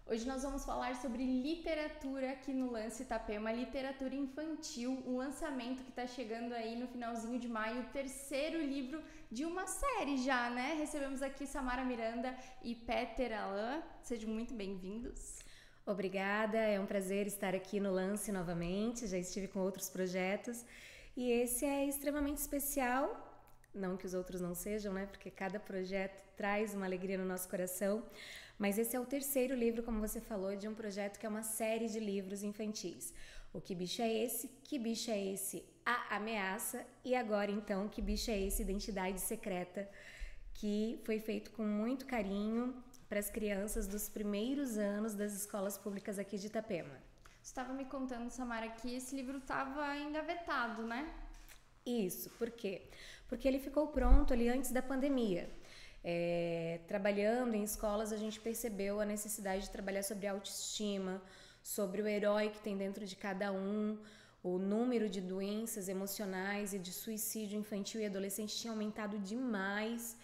Hoje nós vamos falar sobre literatura aqui no Lance Itapema, literatura infantil, um lançamento que está chegando aí no finalzinho de maio, o terceiro livro de uma série já, né? Recebemos aqui Samara Miranda e Peter Alain, sejam muito bem-vindos. Obrigada, é um prazer estar aqui no Lance novamente, já estive com outros projetos e esse é extremamente especial. Não que os outros não sejam, né? Porque cada projeto traz uma alegria no nosso coração. Mas esse é o terceiro livro, como você falou, de um projeto que é uma série de livros infantis. O Que Bicho é Esse? Que Bicho é Esse? A Ameaça. E agora, então, Que Bicho é Esse? Identidade Secreta, que foi feito com muito carinho para as crianças dos primeiros anos das escolas públicas aqui de Itapema. Você estava me contando, Samara, que esse livro estava engavetado, né? Isso, por quê? Porque ele ficou pronto ali antes da pandemia. Trabalhando em escolas, a gente percebeu a necessidade de trabalhar sobre autoestima, sobre o herói que tem dentro de cada um. O número de doenças emocionais e de suicídio infantil e adolescente tinha aumentado demais.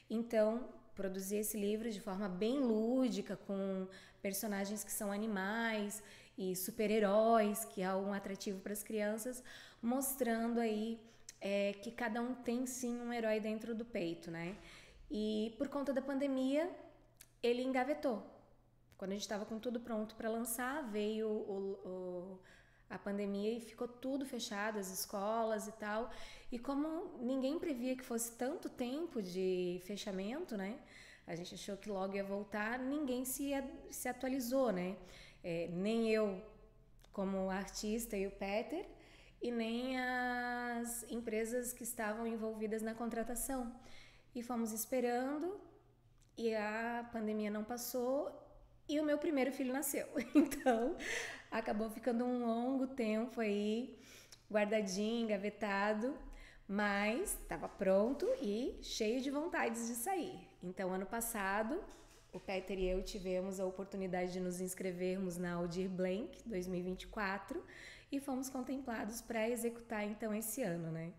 Então, produzi esse livro de forma bem lúdica, com personagens que são animais e super-heróis, que é um atrativo para as crianças, mostrando aí que cada um tem sim um herói dentro do peito, né? E por conta da pandemia, ele engavetou. Quando a gente estava com tudo pronto para lançar, veio a pandemia e ficou tudo fechado, as escolas e tal. E como ninguém previa que fosse tanto tempo de fechamento, né? A gente achou que logo ia voltar, ninguém se atualizou, né? Nem eu como artista e o Peter, e nem as empresas que estavam envolvidas na contratação. E fomos esperando, e a pandemia não passou, e o meu primeiro filho nasceu. Então, acabou ficando um longo tempo aí, guardadinho, engavetado, mas estava pronto e cheio de vontades de sair. Então, ano passado, o Peter e eu tivemos a oportunidade de nos inscrevermos na Aldir Blanc 2024 e fomos contemplados para executar então esse ano, né?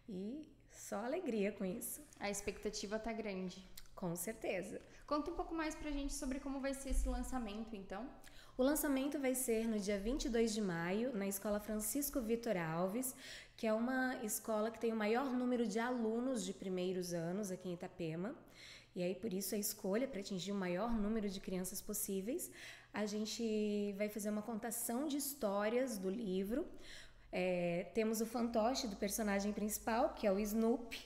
E só alegria com isso. A expectativa tá grande. Com certeza. Conta um pouco mais pra gente sobre como vai ser esse lançamento, então. O lançamento vai ser no dia 22 de maio, na Escola Francisco Vitor Alves, que é uma escola que tem o maior número de alunos de primeiros anos aqui em Itapema. E aí, por isso, a escolha para atingir o maior número de crianças possíveis. A gente vai fazer uma contação de histórias do livro. Temos o fantoche do personagem principal, que é o Snoopy,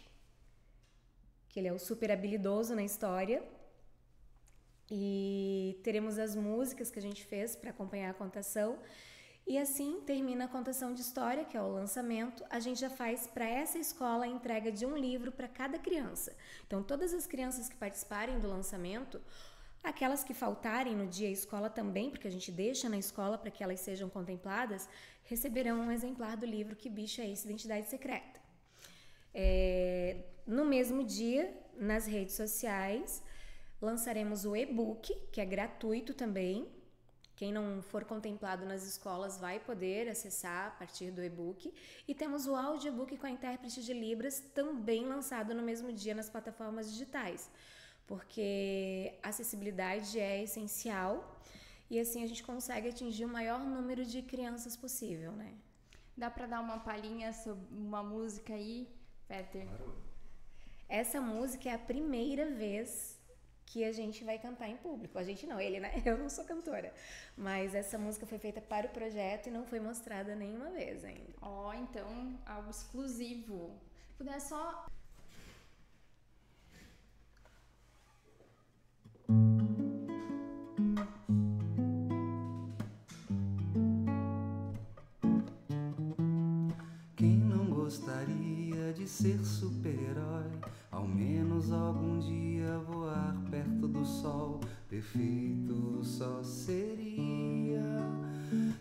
que ele é o super habilidoso na história. E teremos as músicas que a gente fez para acompanhar a contação. E assim termina a contação de história, que é o lançamento. A gente já faz para essa escola a entrega de um livro para cada criança. Então, todas as crianças que participarem do lançamento, aquelas que faltarem no dia à escola também, porque a gente deixa na escola para que elas sejam contempladas, receberão um exemplar do livro Que Bicho é Esse? Identidade Secreta. No mesmo dia, nas redes sociais, lançaremos o e-book, que é gratuito também. Quem não for contemplado nas escolas vai poder acessar a partir do e-book. E temos o audiobook com a intérprete de Libras, também lançado no mesmo dia nas plataformas digitais, porque a acessibilidade é essencial e assim a gente consegue atingir o maior número de crianças possível, né? Dá pra dar uma palhinha sobre uma música aí, Peter? Claro. Essa música é a primeira vez que a gente vai cantar em público. A gente não, ele, né? Eu não sou cantora. Mas essa música foi feita para o projeto e não foi mostrada nenhuma vez ainda. Então, algo exclusivo. Puder só... Quem não gostaria de ser super-herói? Ao menos algum dia voar perto do sol. Perfeito só seria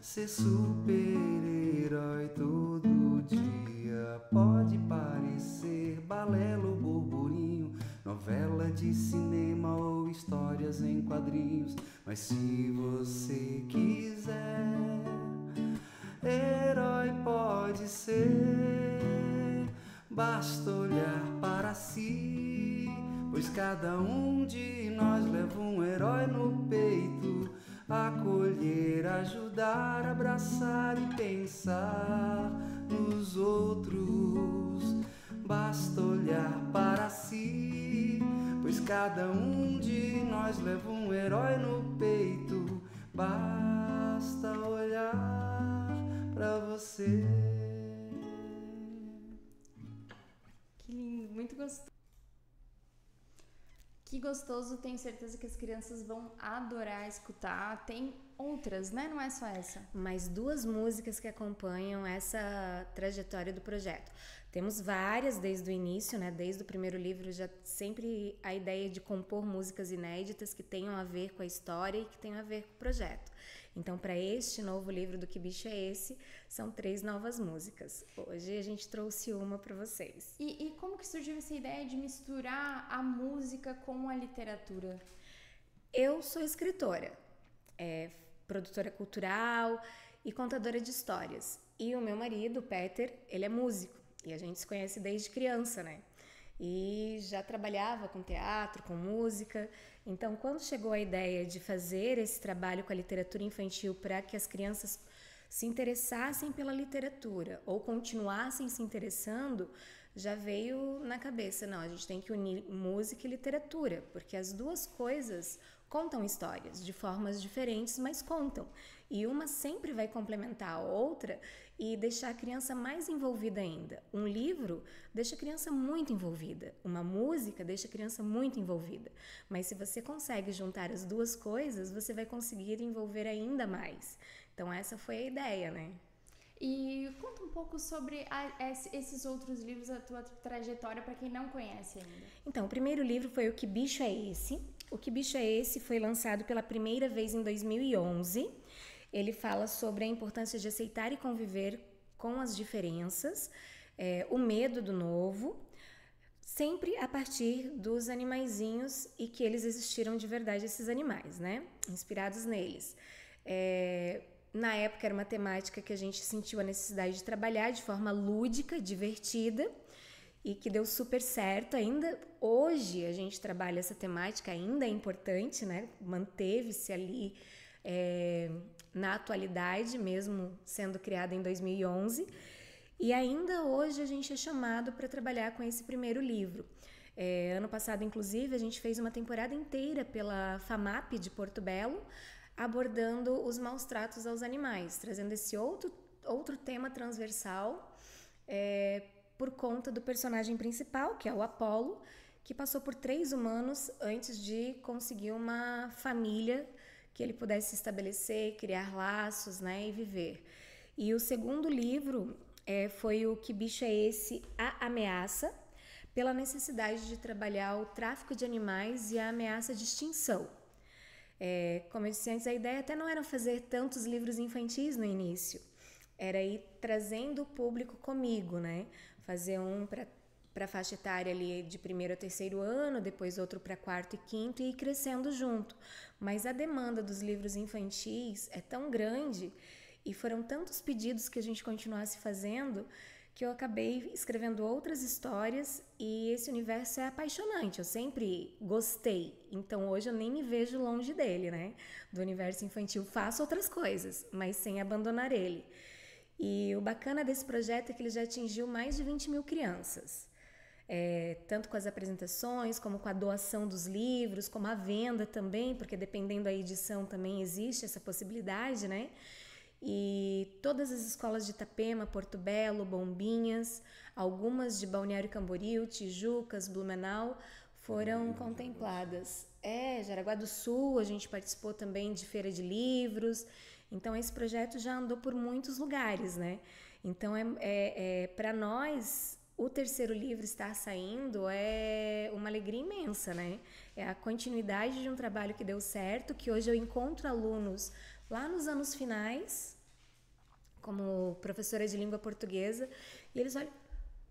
ser super-herói todo dia. Pode parecer balela ou burburinho, novela de cinema ou histórias em quadrinhos, mas se você quiser, herói pode ser. Basta olhar para si, pois cada um de nós leva um herói no ajudar, abraçar e pensar nos outros. Basta olhar para si, pois cada um de nós leva um herói no peito. Basta olhar para você. Que lindo, muito gostoso. Que gostoso, tenho certeza que as crianças vão adorar escutar. Tem outras, né? Não é só essa. Mais 2 músicas que acompanham essa trajetória do projeto. Temos várias desde o início, né? Desde o primeiro livro, já sempre a ideia de compor músicas inéditas que tenham a ver com a história e que tenham a ver com o projeto. Então, para este novo livro do Que Bicho é Esse, são 3 novas músicas. Hoje a gente trouxe uma para vocês. E como que surgiu essa ideia de misturar a música com a literatura? Eu sou escritora, produtora cultural e contadora de histórias. E o meu marido, Peter, ele é músico. E a gente se conhece desde criança, né? E já trabalhava com teatro, com música. Então, quando chegou a ideia de fazer esse trabalho com a literatura infantil para que as crianças se interessassem pela literatura ou continuassem se interessando, já veio na cabeça, não, a gente tem que unir música e literatura, porque as 2 coisas contam histórias de formas diferentes, mas contam. E uma sempre vai complementar a outra e deixar a criança mais envolvida ainda. Um livro deixa a criança muito envolvida, uma música deixa a criança muito envolvida. Mas se você consegue juntar as 2 coisas, você vai conseguir envolver ainda mais. Então essa foi a ideia, né? E conta um pouco sobre esses outros livros, a tua trajetória, para quem não conhece ainda. Então, o primeiro livro foi O Que Bicho é Esse? O Que Bicho é Esse foi lançado pela primeira vez em 2011. Ele fala sobre a importância de aceitar e conviver com as diferenças, o medo do novo, sempre a partir dos animaizinhos e que eles existiram de verdade, esses animais, né? Inspirados neles. Na época era uma temática que a gente sentiu a necessidade de trabalhar de forma lúdica, divertida e que deu super certo. Ainda hoje a gente trabalha essa temática, ainda é importante, né? Manteve-se ali na atualidade, mesmo sendo criada em 2011. E ainda hoje a gente é chamado para trabalhar com esse primeiro livro. Ano passado, inclusive, a gente fez uma temporada inteira pela FAMAP de Porto Belo, abordando os maus tratos aos animais, trazendo esse outro tema transversal por conta do personagem principal, que é o Apolo, que passou por 3 humanos antes de conseguir uma família que ele pudesse se estabelecer, criar laços, né, e viver. E o segundo livro foi o Que Bicho é Esse? A Ameaça, pela necessidade de trabalhar o tráfico de animais e a ameaça de extinção. Como eu disse antes, a ideia até não era fazer tantos livros infantis no início, era ir trazendo o público comigo, né? Fazer um para a faixa etária ali de 1º a 3º ano, depois outro para 4º e 5º e ir crescendo junto. Mas a demanda dos livros infantis é tão grande e foram tantos pedidos que a gente continuasse fazendo que eu acabei escrevendo outras histórias e esse universo é apaixonante, eu sempre gostei, então hoje eu nem me vejo longe dele, né? Do universo infantil, faço outras coisas, mas sem abandonar ele. E o bacana desse projeto é que ele já atingiu mais de 20 mil crianças, tanto com as apresentações, como com a doação dos livros, como a venda também, porque dependendo da edição também existe essa possibilidade, né? E todas as escolas de Itapema, Porto Belo, Bombinhas, algumas de Balneário Camboriú, Tijucas, Blumenau foram contempladas. Jaraguá do Sul, a gente participou também de feira de livros. Então esse projeto já andou por muitos lugares, né? Então para nós o terceiro livro estar saindo é uma alegria imensa, né? É a continuidade de um trabalho que deu certo, que hoje eu encontro alunos lá nos anos finais, como professora de língua portuguesa, e eles olham,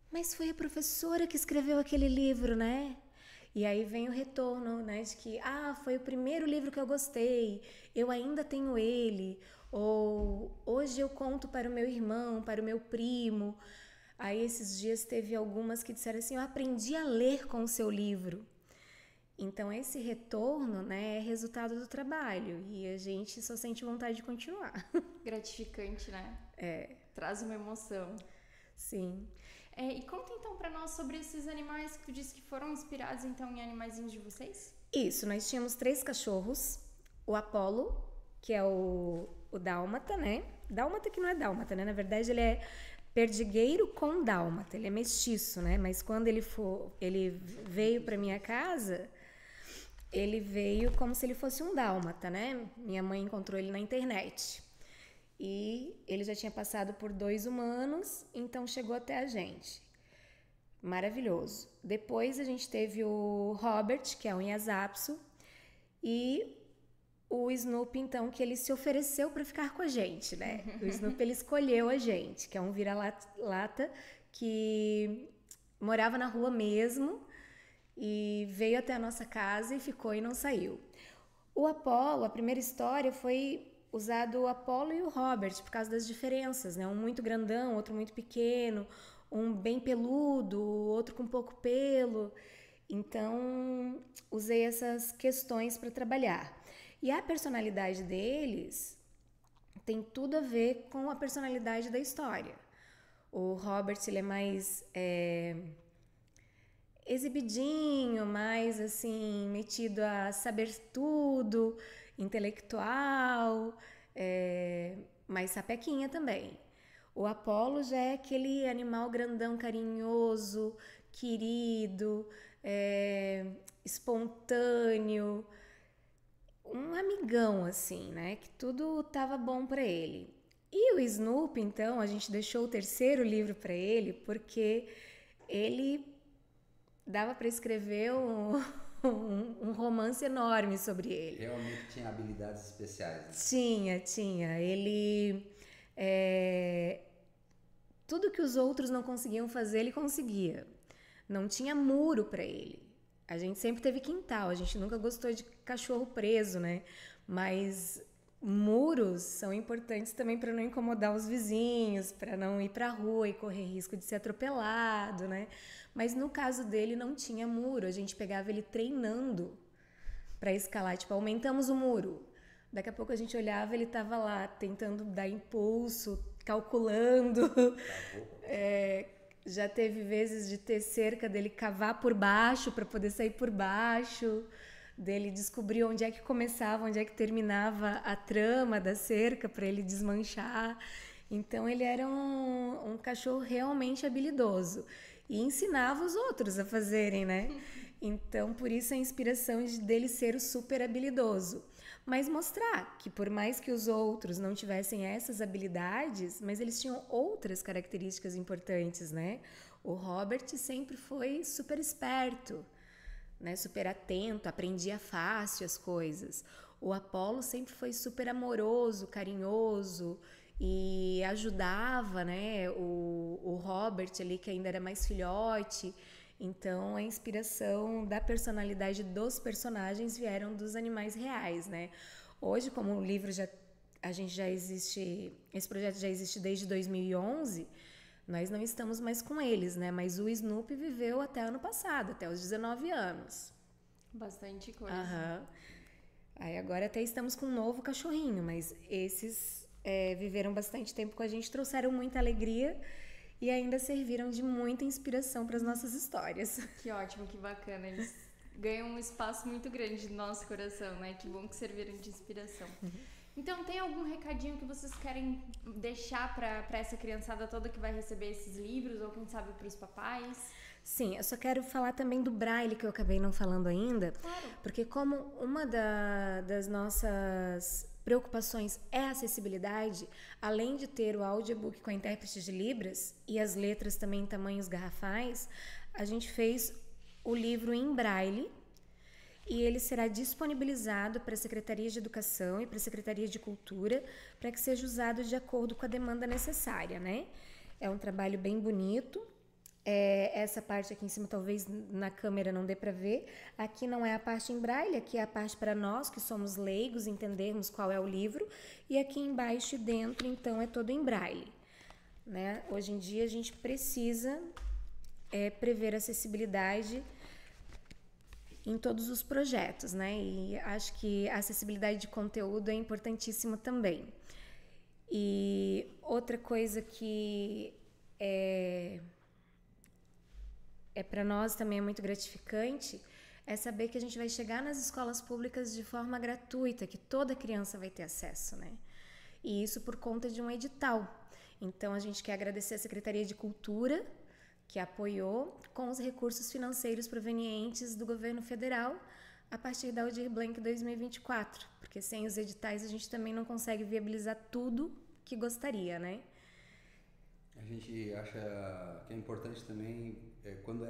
mas foi a professora que escreveu aquele livro, né? E aí vem o retorno, né, de que, foi o primeiro livro que eu gostei, eu ainda tenho ele, ou hoje eu conto para o meu irmão, para o meu primo. Aí esses dias teve algumas que disseram assim, eu aprendi a ler com o seu livro. Então, esse retorno, né, é resultado do trabalho e a gente só sente vontade de continuar. Gratificante, né? Traz uma emoção. Sim. E conta então pra nós sobre esses animais que tu disse que foram inspirados então em animaizinhos de vocês? Isso, nós tínhamos 3 cachorros. O Apolo, que é o dálmata, né? Dálmata que não é dálmata, né? Na verdade, ele é perdigueiro com dálmata. Ele é mestiço, né? Mas quando ele veio pra minha casa, ele veio como se ele fosse um dálmata, né? Minha mãe encontrou ele na internet. E ele já tinha passado por 2 humanos, então chegou até a gente. Maravilhoso. Depois a gente teve o Robert, que é um Lhasa Apso, e o Snoopy, então, que ele se ofereceu para ficar com a gente, né? O Snoopy, ele escolheu a gente, que é um vira-lata que morava na rua mesmo e veio até a nossa casa e ficou e não saiu. O Apolo, a primeira história foi usado o Apolo e o Robert por causa das diferenças, né? Um muito grandão, outro muito pequeno, um bem peludo, outro com pouco pelo. Então, usei essas questões para trabalhar. E a personalidade deles tem tudo a ver com a personalidade da história. O Robert, ele é mais exibidinho, mais assim, metido a saber tudo, intelectual, mais sapequinha também. O Apolo já é aquele animal grandão, carinhoso, querido, espontâneo, um amigão, assim, né? Que tudo tava bom para ele. E o Snoopy, então, a gente deixou o 3º livro para ele porque ele dava para escrever um romance enorme sobre ele. Realmente tinha habilidades especiais. Né? Tinha. Ele... tudo que os outros não conseguiam fazer, ele conseguia. Não tinha muro para ele. A gente sempre teve quintal, a gente nunca gostou de cachorro preso, né? Mas muros são importantes também para não incomodar os vizinhos, para não ir para a rua e correr risco de ser atropelado, né? Mas no caso dele não tinha muro, a gente pegava ele treinando para escalar, tipo, aumentamos o muro. Daqui a pouco a gente olhava, ele estava lá tentando dar impulso, calculando. Já teve vezes de ter cerca dele cavar por baixo para poder sair por baixo, dele descobrir onde é que começava, onde é que terminava a trama da cerca para ele desmanchar. Então ele era um cachorro realmente habilidoso e ensinava os outros a fazerem, né? Então por isso a inspiração dele ser o super habilidoso. Mas mostrar que por mais que os outros não tivessem essas habilidades, mas eles tinham outras características importantes, né? O Robert sempre foi super esperto, né? Super atento, aprendia fácil as coisas. O Apolo sempre foi super amoroso, carinhoso e ajudava, né? O Robert ali, que ainda era mais filhote. Então, a inspiração da personalidade dos personagens vieram dos animais reais, né? Hoje, como o livro esse projeto já existe desde 2011, nós não estamos mais com eles, né? Mas o Snoopy viveu até ano passado, até os 19 anos. Bastante coisa. Aham. Aí agora até estamos com um novo cachorrinho, mas esses viveram bastante tempo com a gente, trouxeram muita alegria e ainda serviram de muita inspiração para as nossas histórias. Que ótimo, que bacana. Eles ganham um espaço muito grande no nosso coração, né? Que bom que serviram de inspiração. Então, tem algum recadinho que vocês querem deixar para essa criançada toda que vai receber esses livros, ou quem sabe para os papais? Sim, eu só quero falar também do Braille, que eu acabei não falando ainda. Claro. Porque como uma das nossas preocupações é a acessibilidade, além de ter o audiobook com a intérprete de Libras e as letras também em tamanhos garrafais, a gente fez o livro em Braille e ele será disponibilizado para a Secretaria de Educação e para a Secretaria de Cultura para que seja usado de acordo com a demanda necessária, né? É um trabalho bem bonito. Essa parte aqui em cima talvez na câmera não dê para ver. Aqui não é a parte em Braille, aqui é a parte para nós que somos leigos entendermos qual é o livro, e aqui embaixo e dentro então é todo em Braille, né? Hoje em dia a gente precisa prever acessibilidade em todos os projetos, né? E acho que a acessibilidade de conteúdo é importantíssima também. E outra coisa que para nós também é muito gratificante é saber que a gente vai chegar nas escolas públicas de forma gratuita, que toda criança vai ter acesso, né? E isso por conta de um edital. Então, a gente quer agradecer a Secretaria de Cultura, que apoiou com os recursos financeiros provenientes do governo federal a partir da Aldir Blanc 2024, porque sem os editais a gente também não consegue viabilizar tudo que gostaria, né? A gente acha que é importante também quando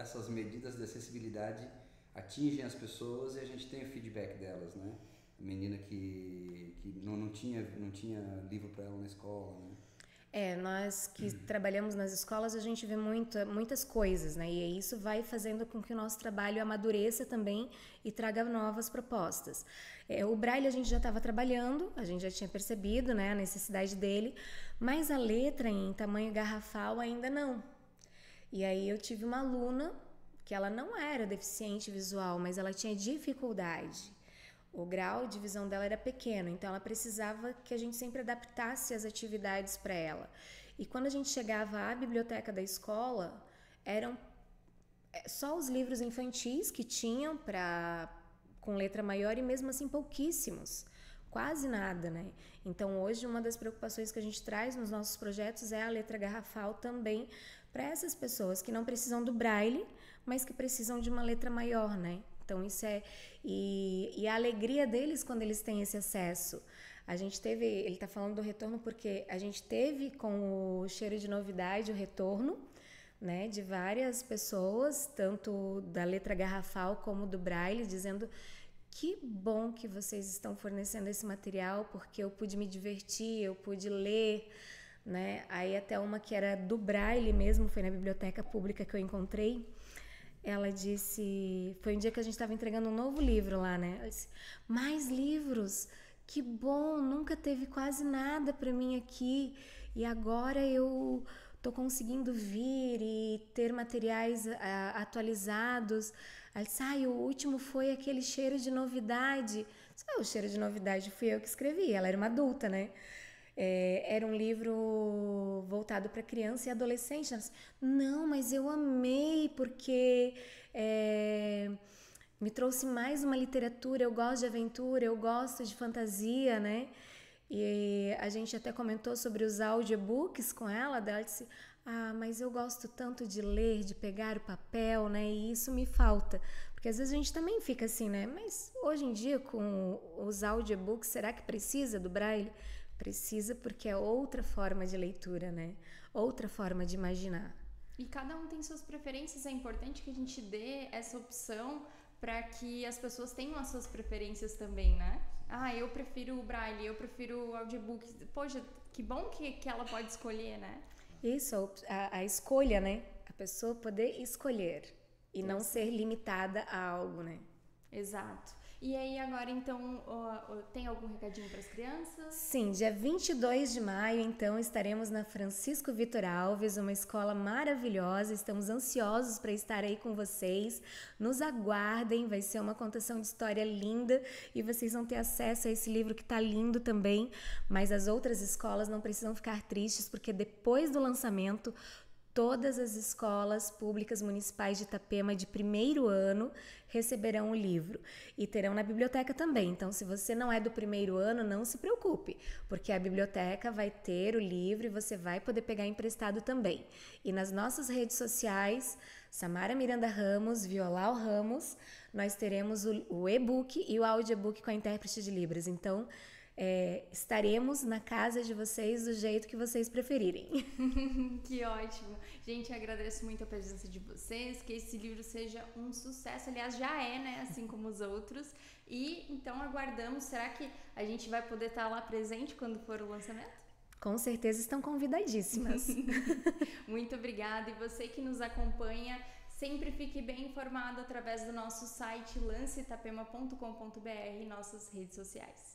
essas medidas de acessibilidade atingem as pessoas e a gente tem o feedback delas, né? A menina que não tinha livro para ela na escola, né? Nós que trabalhamos nas escolas, a gente vê muitas coisas, né? E isso vai fazendo com que o nosso trabalho amadureça também e traga novas propostas. O Braille a gente já estava trabalhando, a gente já tinha percebido, né, a necessidade dele, mas a letra em tamanho garrafal ainda não. E aí eu tive uma aluna que ela não era deficiente visual, mas ela tinha dificuldade. O grau de visão dela era pequeno, então ela precisava que a gente sempre adaptasse as atividades para ela. E quando a gente chegava à biblioteca da escola, eram só os livros infantis que tinham com letra maior e mesmo assim pouquíssimos, quase nada, né? Então hoje uma das preocupações que a gente traz nos nossos projetos é a letra garrafal também para essas pessoas que não precisam do Braille, mas que precisam de uma letra maior, né? Então isso e a alegria deles quando eles têm esse acesso. A gente teve, ele está falando do retorno porque a gente teve com o cheiro de novidade o retorno, né, de várias pessoas, tanto da letra garrafal como do Braille, dizendo que bom que vocês estão fornecendo esse material porque eu pude me divertir, eu pude ler, né? Aí até uma que era do Braille mesmo, foi na biblioteca pública que eu encontrei. Ela disse, foi um dia que a gente estava entregando um novo livro lá, né? Ela disse, mais livros, que bom, nunca teve quase nada para mim aqui e agora eu tô conseguindo vir e ter materiais atualizados. Ela disse, o último foi aquele cheiro de novidade. O cheiro de novidade fui eu que escrevi, ela era uma adulta, né? Era um livro voltado para criança e adolescente. Ela disse, não, mas eu amei porque me trouxe mais uma literatura, eu gosto de aventura, eu gosto de fantasia, né? E a gente até comentou sobre os audiobooks com ela, ela disse, mas eu gosto tanto de ler, de pegar o papel, né? E isso me falta. Porque às vezes a gente também fica assim, né? Mas hoje em dia com os audiobooks, será que precisa do Braille? Precisa porque é outra forma de leitura, né? Outra forma de imaginar. E cada um tem suas preferências, é importante que a gente dê essa opção para que as pessoas tenham as suas preferências também, né? Eu prefiro o Braille, eu prefiro o audiobook. Poxa, que bom que ela pode escolher, né? Isso, a escolha, né? A pessoa poder escolher e não ser limitada a algo, né? Exato. E aí agora, então, tem algum recadinho para as crianças? Sim, dia 22 de maio, então, estaremos na Francisco Vitor Alves, uma escola maravilhosa. Estamos ansiosos para estar aí com vocês. Nos aguardem, vai ser uma contação de história linda e vocês vão ter acesso a esse livro que está lindo também. Mas as outras escolas não precisam ficar tristes, porque depois do lançamento, todas as escolas públicas municipais de Itapema de primeiro ano receberão o livro e terão na biblioteca também. Então, se você não é do primeiro ano, não se preocupe, porque a biblioteca vai ter o livro e você vai poder pegar emprestado também. E nas nossas redes sociais, Samara Miranda Ramos, Violau Ramos, nós teremos o e-book e o audiobook com a intérprete de Libras. Então, estaremos na casa de vocês do jeito que vocês preferirem. Que ótimo! Gente, agradeço muito a presença de vocês, que esse livro seja um sucesso, aliás, já é, né? Assim como os outros. E então aguardamos, será que a gente vai poder estar lá presente quando for o lançamento? Com certeza estão convidadíssimas. Muito obrigada, e você que nos acompanha, sempre fique bem informado através do nosso site lanceitapema.com.br e nossas redes sociais.